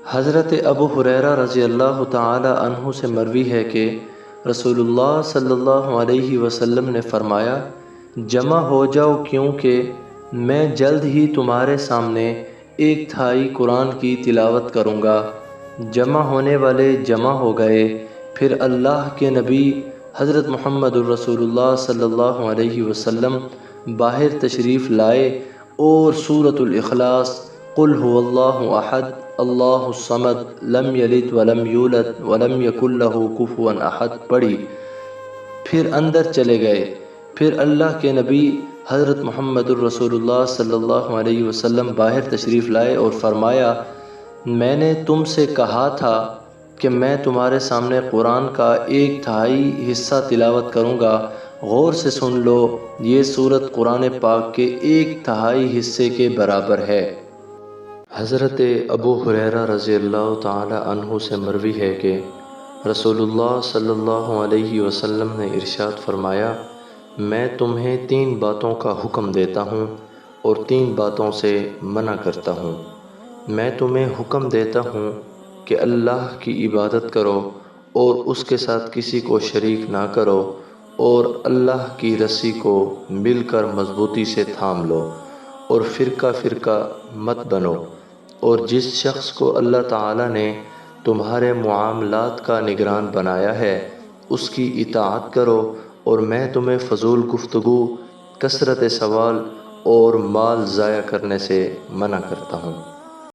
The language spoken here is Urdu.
حضرت ابو ہریرہ رضی اللہ تعالی عنہ سے مروی ہے کہ رسول اللہ صلی اللہ علیہ وسلم نے فرمایا، جمع ہو جاؤ کیونکہ میں جلد ہی تمہارے سامنے 1/3 قرآن کی تلاوت کروں گا۔ جمع ہونے والے جمع ہو گئے۔ پھر اللہ کے نبی حضرت محمد الرسول اللہ صلی اللہ علیہ وسلم باہر تشریف لائے اور سورۃ الاخلاص، قل هو اللہ احد اللہ الصمد لم یلد ولم یولد ولم یکن لہ کفوا احد پڑھی۔ پھر اندر چلے گئے۔ پھر اللہ کے نبی حضرت محمد الرسول اللہ صلی اللہ علیہ وسلم باہر تشریف لائے اور فرمایا، میں نے تم سے کہا تھا کہ میں تمہارے سامنے قرآن کا 1/3 حصہ تلاوت کروں گا، غور سے سن لو، یہ سورت قرآن پاک کے 1/3 حصے کے برابر ہے۔ حضرت ابو ہریرہ رضی اللہ تعالی عنہ سے مروی ہے کہ رسول اللہ صلی اللہ علیہ وسلم نے ارشاد فرمایا، میں تمہیں 3 باتوں کا حکم دیتا ہوں اور 3 باتوں سے منع کرتا ہوں۔ میں تمہیں حکم دیتا ہوں کہ اللہ کی عبادت کرو اور اس کے ساتھ کسی کو شریک نہ کرو، اور اللہ کی رسی کو مل کر مضبوطی سے تھام لو اور فرقہ فرقہ مت بنو، اور جس شخص کو اللہ تعالیٰ نے تمہارے معاملات کا نگران بنایا ہے اس کی اطاعت کرو، اور میں تمہیں فضول گفتگو، کثرت سوال اور مال ضائع کرنے سے منع کرتا ہوں۔